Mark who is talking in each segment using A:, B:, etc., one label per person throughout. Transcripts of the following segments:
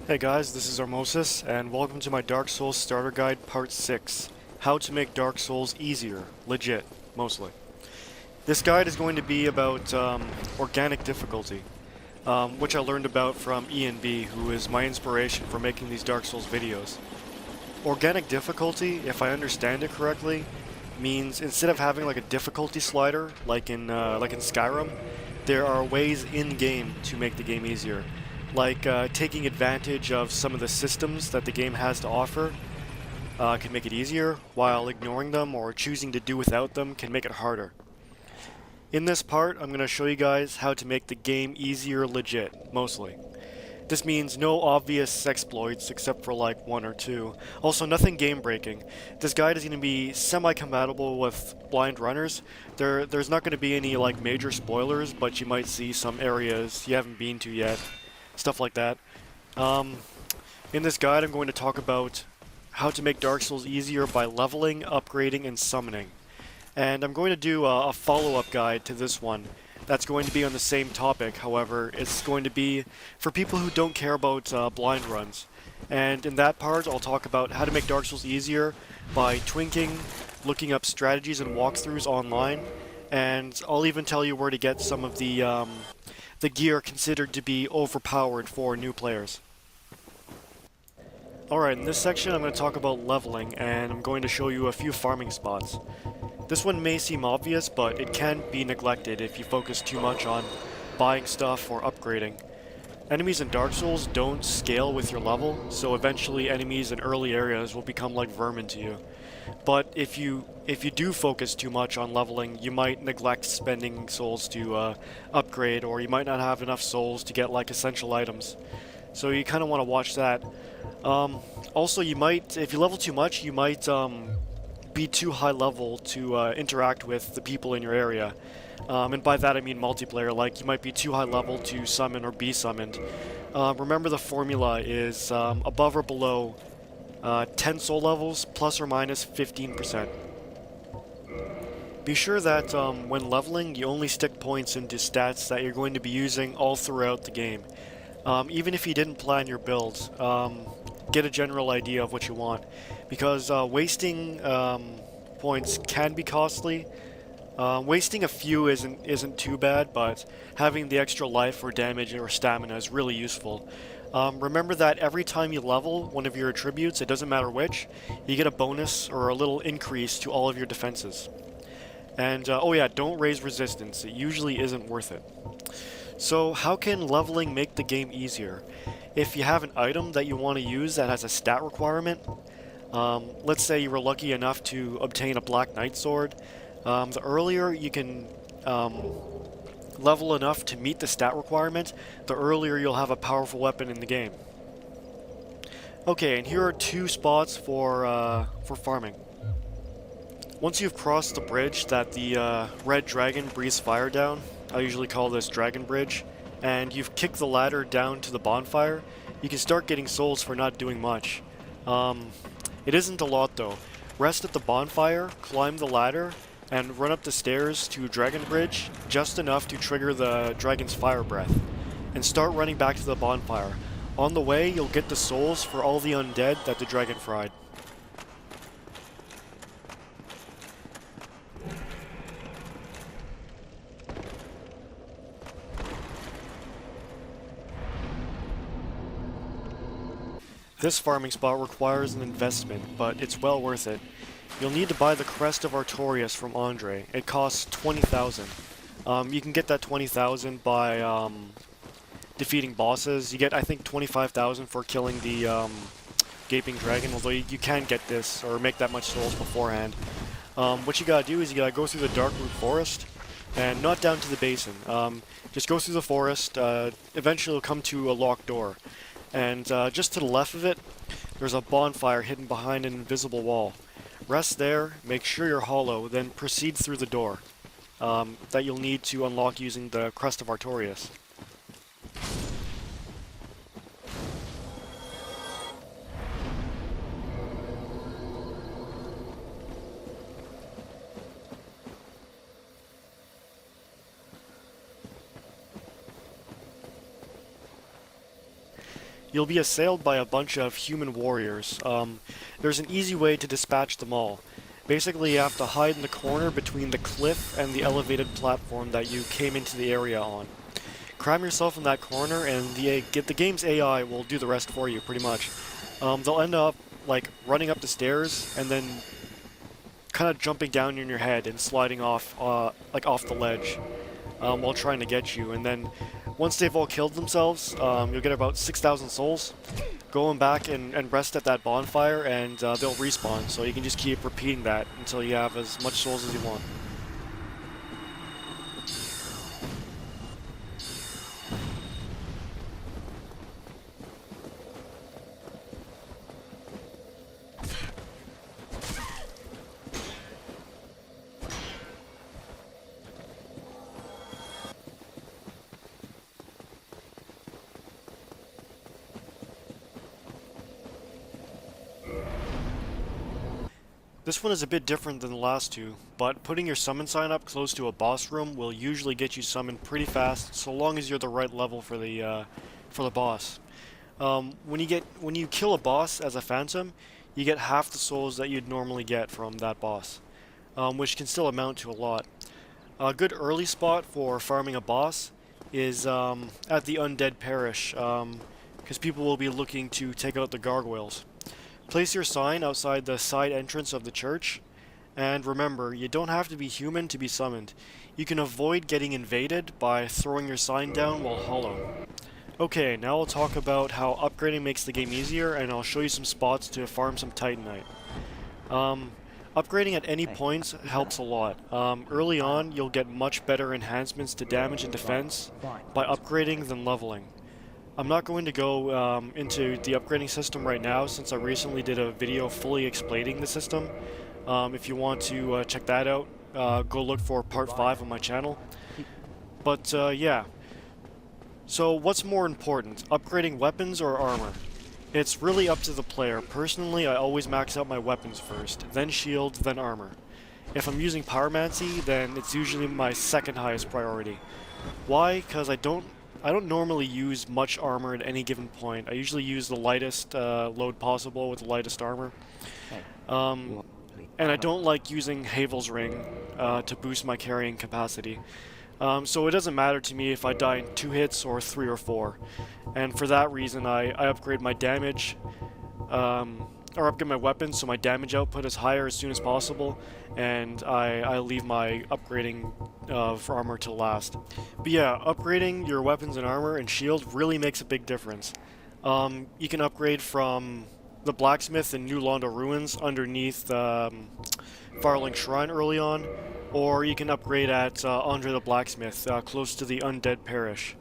A: Hey guys, this is Armosis, and welcome to my Dark Souls Starter Guide Part 6. How to make Dark Souls easier. Legit, mostly. This guide is going to be about organic difficulty, which I learned about from Ian B, who is my inspiration for making these Dark Souls videos. Organic difficulty, if I understand it correctly, means instead of having like a difficulty slider, like in Skyrim, there are ways in-game to make the game easier. Like taking advantage of some of the systems that the game has to offer can make it easier, while ignoring them or choosing to do without them can make it harder. In this part, I'm going to show you guys how to make the game easier legit, mostly. This means no obvious exploits except for like one or two. Also, nothing game-breaking. This guide is going to be semi-compatible with blind runners. There's not going to be any like major spoilers, but you might see some areas you haven't been to yet. Stuff like that. In this guide, I'm going to talk about how to make Dark Souls easier by leveling, upgrading, and summoning. And I'm going to do a follow-up guide to this one that's going to be on the same topic. However, it's going to be for people who don't care about blind runs. And in that part, I'll talk about how to make Dark Souls easier by twinking, looking up strategies and walkthroughs online, and I'll even tell you where to get some of the gear considered to be overpowered for new players. Alright, in this section I'm going to talk about leveling, and I'm going to show you a few farming spots. This one may seem obvious, but it can be neglected if you focus too much on buying stuff or upgrading. Enemies in Dark Souls don't scale with your level, so eventually enemies in early areas will become like vermin to you. But if you do focus too much on leveling, you might neglect spending souls to upgrade, or you might not have enough souls to get like essential items. So you kind of want to watch that. Also, you might, if you level too much, you might be too high level to interact with the people in your area. And by that I mean multiplayer, like you might be too high level to summon or be summoned. Remember the formula is above or below 10 soul levels, plus or minus 15%. Be sure that when leveling, you only stick points into stats that you're going to be using all throughout the game. Even if you didn't plan your build, get a general idea of what you want. Because wasting points can be costly. Wasting a few isn't too bad, but having the extra life or damage or stamina is really useful. Remember that every time you level one of your attributes, it doesn't matter which, you get a bonus or a little increase to all of your defenses. And, oh yeah, don't raise resistance. It usually isn't worth it. So, how can leveling make the game easier? If you have an item that you want to use that has a stat requirement, let's say you were lucky enough to obtain a Black Knight sword, the earlier you can level enough to meet the stat requirement, the earlier you'll have a powerful weapon in the game. Okay, and here are two spots for farming. Once you've crossed the bridge that the red dragon breathes fire down, I usually call this Dragon Bridge, and you've kicked the ladder down to the bonfire, you can start getting souls for not doing much. It isn't a lot though. Rest at the bonfire, climb the ladder, and run up the stairs to Dragon Bridge, just enough to trigger the dragon's fire breath, and start running back to the bonfire. On the way, you'll get the souls for all the undead that the dragon fried. This farming spot requires an investment, but it's well worth it. You'll need to buy the Crest of Artorias from Andre. It costs 20,000. You can get that 20,000 by defeating bosses. You get, I think, 25,000 for killing the Gaping Dragon, although you can get this, or make that much souls beforehand. What you gotta do is you gotta go through the Darkroot Forest, and not down to the basin. Just go through the forest, eventually you'll come to a locked door. And just to the left of it, there's a bonfire hidden behind an invisible wall. Rest there, make sure you're hollow, then proceed through the door that you'll need to unlock using the Crest of Artorias. You'll be assailed by a bunch of human warriors. There's an easy way to dispatch them all. Basically, you have to hide in the corner between the cliff and the elevated platform that you came into the area on. Cram yourself in that corner, and the game's AI will do the rest for you, pretty much. They'll end up like running up the stairs and then kind of jumping down in your head and sliding off, like off the ledge, while trying to get you. And then once they've all killed themselves, you'll get about 6,000 souls. Going back and rest at that bonfire, and they'll respawn. So you can just keep repeating that until you have as much souls as you want. This one is a bit different than the last two, but putting your summon sign up close to a boss room will usually get you summoned pretty fast, so long as you're the right level for the boss. When you kill a boss as a phantom, you get half the souls that you'd normally get from that boss, which can still amount to a lot. A good early spot for farming a boss is at the Undead Parish, because people will be looking to take out the gargoyles. Place your sign outside the side entrance of the church, and remember, you don't have to be human to be summoned. You can avoid getting invaded by throwing your sign down while hollow. Okay, now I'll talk about how upgrading makes the game easier, and I'll show you some spots to farm some Titanite. Upgrading at any point helps a lot. Early on, you'll get much better enhancements to damage and defense by upgrading than leveling. I'm not going to go into the upgrading system right now since I recently did a video fully explaining the system. If you want to check that out, go look for part 5 on my channel. But yeah. So what's more important, upgrading weapons or armor? It's really up to the player. Personally, I always max out my weapons first, then shield, then armor. If I'm using pyromancy, then it's usually my second highest priority. Why? Because I don't normally use much armor at any given point. I usually use the lightest load possible with the lightest armor. And I don't like using Havel's Ring to boost my carrying capacity. So it doesn't matter to me if I die in 2 hits or 3 or 4. And for that reason, I upgrade my damage, or upgrade my weapons so my damage output is higher as soon as possible, and I leave my upgrading for armor to last. But yeah, upgrading your weapons and armor and shield really makes a big difference. You can upgrade from the blacksmith in New Londo Ruins underneath Farling Shrine early on, or you can upgrade at Andre the Blacksmith close to the Undead Parish.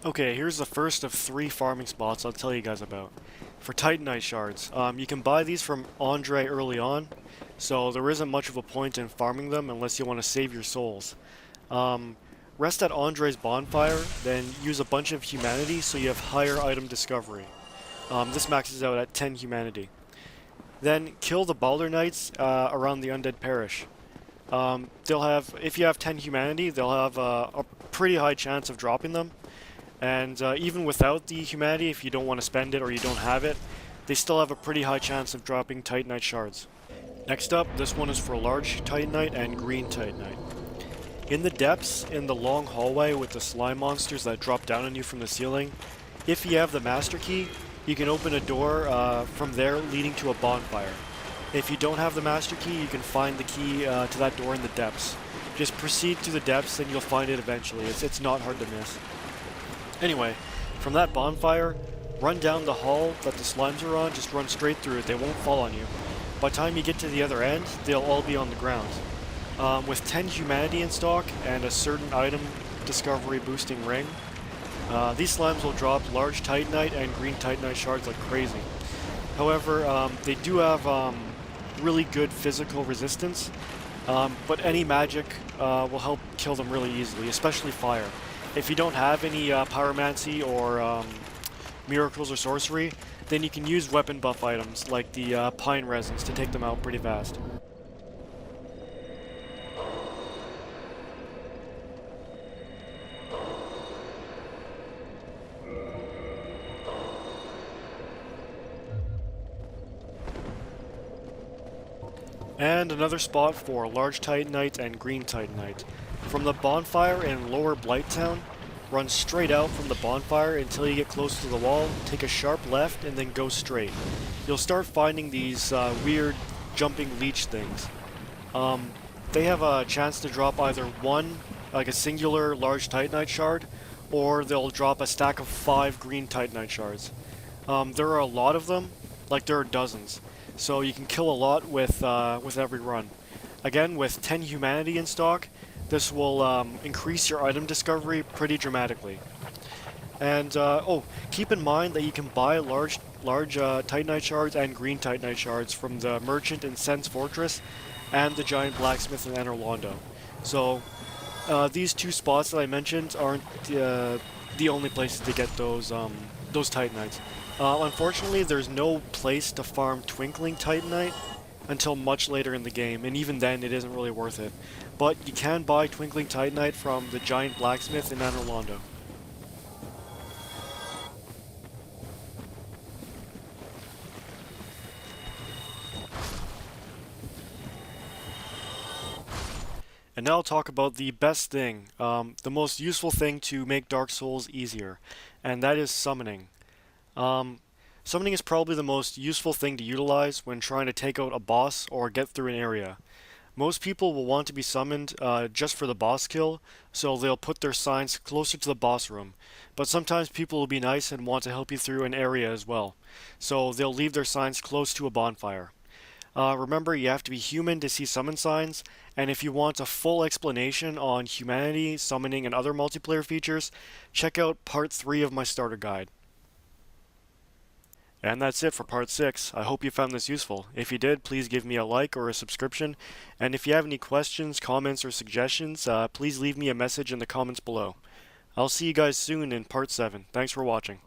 A: Okay, here's the first of 3 farming spots I'll tell you guys about. For Titanite shards, you can buy these from Andre early on, so there isn't much of a point in farming them unless you want to save your souls. Rest at Andre's bonfire, then use a bunch of humanity so you have higher item discovery. This maxes out at 10 humanity. Then kill the Balder Knights around the Undead Parish. They'll have, if you have 10 humanity, they'll have a pretty high chance of dropping them. And even without the humanity, if you don't want to spend it or you don't have it, they still have a pretty high chance of dropping Titanite shards. Next up, this one is for large Titanite and green Titanite. In the depths, in the long hallway with the slime monsters that drop down on you from the ceiling, if you have the master key, you can open a door from there leading to a bonfire. If you don't have the master key, you can find the key to that door in the depths. Just proceed through the depths and you'll find it eventually. It's not hard to miss. Anyway, from that bonfire, run down the hall that the slimes are on, just run straight through it, they won't fall on you. By the time you get to the other end, they'll all be on the ground. With 10 humanity in stock and a certain item discovery boosting ring, these slimes will drop large Titanite and green Titanite shards like crazy. However, they do have really good physical resistance, but any magic will help kill them really easily, especially fire. If you don't have any pyromancy or miracles or sorcery, then you can use weapon buff items like the pine resins to take them out pretty fast. And another spot for large Titanite and green Titanite. From the bonfire in lower Blight Town, run straight out from the bonfire until you get close to the wall, take a sharp left, and then go straight. You'll start finding these weird jumping leech things. They have a chance to drop either one, like a singular large Titanite shard, or they'll drop a stack of 5 green Titanite shards. There are a lot of them, like there are dozens, so you can kill a lot with every run. Again, with 10 humanity in stock, this will increase your item discovery pretty dramatically. And oh, keep in mind that you can buy large Titanite shards and green Titanite shards from the merchant in Sen's Fortress and the giant blacksmith in Anor Londo. So these two spots that I mentioned aren't the only places to get those Titanites. Unfortunately, there's no place to farm Twinkling Titanite until much later in the game, and even then it isn't really worth it. But you can buy Twinkling Titanite from the giant blacksmith in Anor Londo. And now I'll talk about the best thing, the most useful thing to make Dark Souls easier, and that is summoning. Summoning is probably the most useful thing to utilize when trying to take out a boss or get through an area. Most people will want to be summoned just for the boss kill, so they'll put their signs closer to the boss room. But sometimes people will be nice and want to help you through an area as well, so they'll leave their signs close to a bonfire. Remember, you have to be human to see summon signs, and if you want a full explanation on humanity, summoning, and other multiplayer features, check out Part 3 of my starter guide. And that's it for Part 6. I hope you found this useful. If you did, please give me a like or a subscription, and if you have any questions, comments, or suggestions, please leave me a message in the comments below. I'll see you guys soon in Part 7. Thanks for watching.